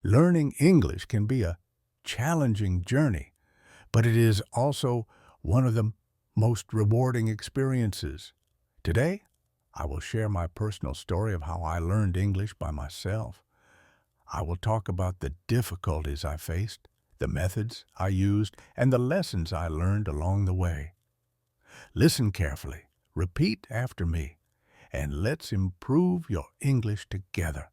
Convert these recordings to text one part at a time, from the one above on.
Learning English can be a challenging journey, but it is also one of the most rewarding experiences. Today, I will share my personal story of how I learned English by myself. I will talk about the difficulties I faced, the methods I used, and the lessons I learned along the way. Listen carefully, repeat after me, and let's improve your English together.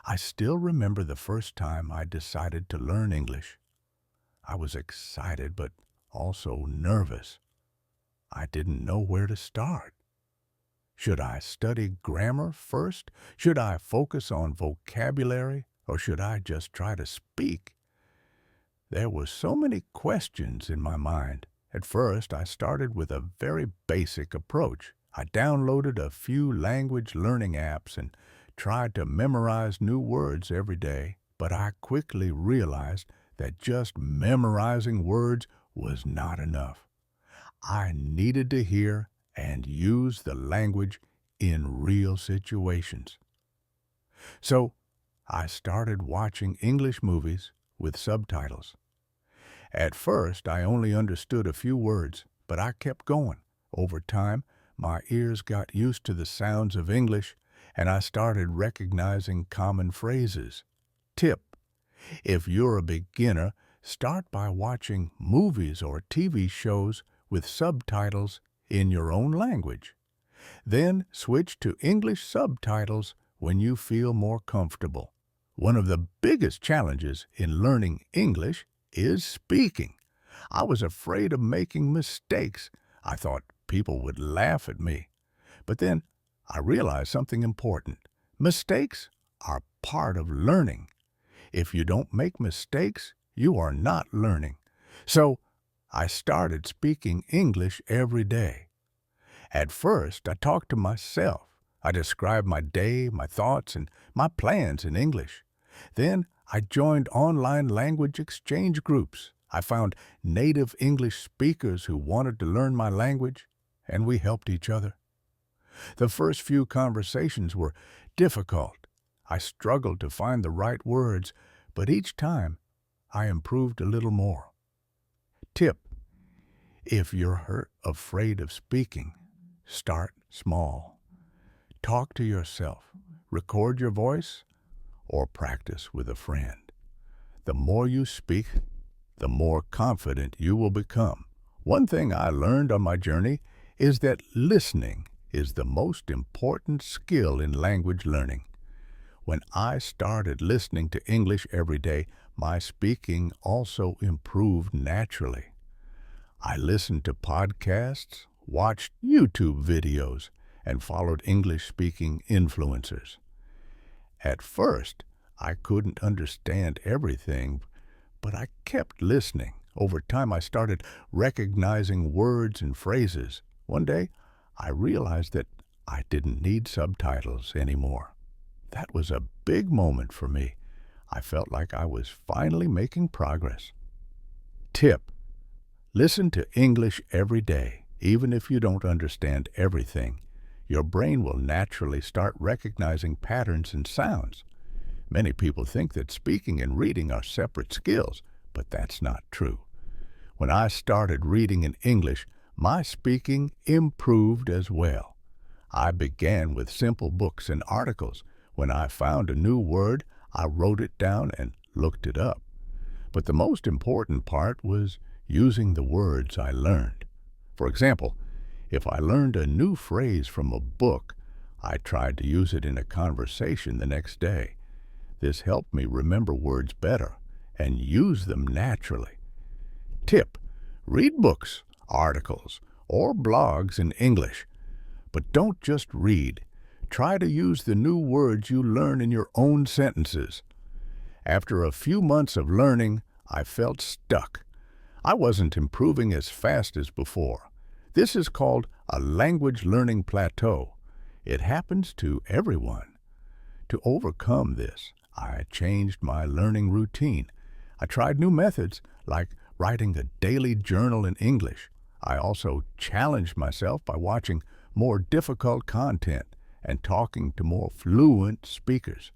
I still remember the first time I decided to learn English. I was excited but also nervous. I didn't know where to start. Should I study grammar first? Should I focus on vocabulary? Or should I just try to speak? There were so many questions in my mind. At first, I started with a very basic approach. I downloaded a few language learning apps and tried to memorize new words every day, but I quickly realized that just memorizing words was not enough. I needed to hear and use the language in real situations. So I started watching English movies with subtitles. At first, I only understood a few words, but I kept going. Over time, my ears got used to the sounds of English, and I started recognizing common phrases. Tip: if you're a beginner, start by watching movies or TV shows with subtitles in your own language. Then switch to English subtitles when you feel more comfortable. One of the biggest challenges in learning English is speaking. I was afraid of making mistakes. I thought people would laugh at me. But then I realized something important. Mistakes are part of learning. If you don't make mistakes, you are not learning. So I started speaking English every day. At first, I talked to myself. I described my day, my thoughts, and my plans in English. Then I joined online language exchange groups. I found native English speakers who wanted to learn my language, and we helped each other. The first few conversations were difficult. I struggled to find the right words, but each time I improved a little more. Tip: if you're afraid of speaking, start small. Talk to yourself, record your voice, or practice with a friend. The more you speak, the more confident you will become. One thing I learned on my journey is that listening is the most important skill in language learning. When I started listening to English every day, my speaking also improved naturally. I listened to podcasts, watched YouTube videos, and followed English-speaking influencers. At first, I couldn't understand everything, but I kept listening. Over time, I started recognizing words and phrases. One day, I realized that I didn't need subtitles anymore. That was a big moment for me. I felt like I was finally making progress. Tip: listen to English every day, even if you don't understand everything. Your brain will naturally start recognizing patterns and sounds. Many people think that speaking and reading are separate skills, but that's not true. When I started reading in English, my speaking improved as well. I began with simple books and articles. When I found a new word, I wrote it down and looked it up. But the most important part was using the words I learned. For example, if I learned a new phrase from a book, I tried to use it in a conversation the next day. This helped me remember words better and use them naturally. Tip: read books, articles, or blogs in English. But don't just read. Try to use the new words you learn in your own sentences. After a few months of learning, I felt stuck. I wasn't improving as fast as before. This is called a language learning plateau. It happens to everyone. To overcome this, I changed my learning routine. I tried new methods, like writing a daily journal in English. I also challenged myself by watching more difficult content and talking to more fluent speakers.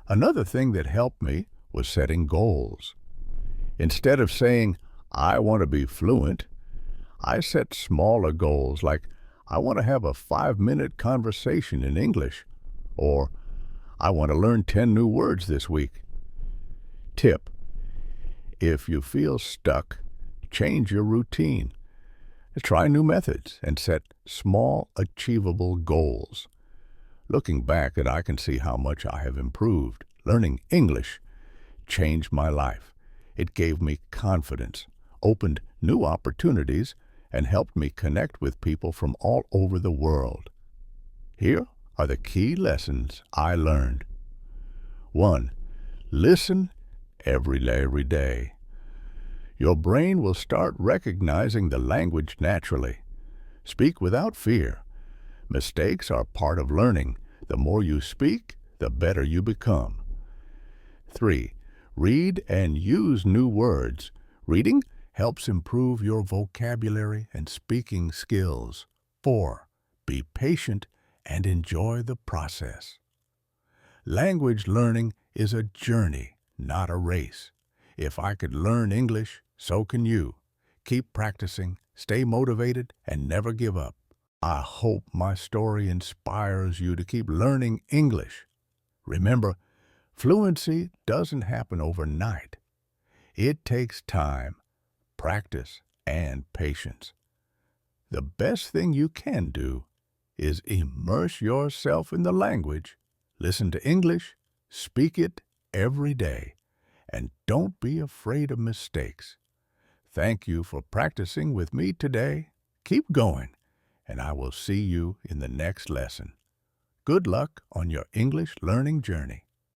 Another thing that helped me was setting goals. Instead of saying, I want to be fluent, I set smaller goals like, I want to have a 5-minute conversation in English, or I want to learn 10 new words this week. Tip: if you feel stuck, change your routine. Try new methods and set small, achievable goals. Looking back, I can see how much I have improved. Learning English changed my life. It gave me confidence, opened new opportunities, and helped me connect with people from all over the world. Here are the key lessons I learned. 1. Listen every day. Your brain will start recognizing the language naturally. Speak without fear. Mistakes are part of learning. The more you speak, the better you become. 3. Read and use new words. Reading helps improve your vocabulary and speaking skills. 4. Be patient and enjoy the process. Language learning is a journey, not a race. If I could learn English, so can you. Keep practicing, stay motivated, and never give up. I hope my story inspires you to keep learning English. Remember, fluency doesn't happen overnight. It takes time, practice, and patience. The best thing you can do is immerse yourself in the language, listen to English, speak it every day, and don't be afraid of mistakes. Thank you for practicing with me today. Keep going, and I will see you in the next lesson. Good luck on your English learning journey.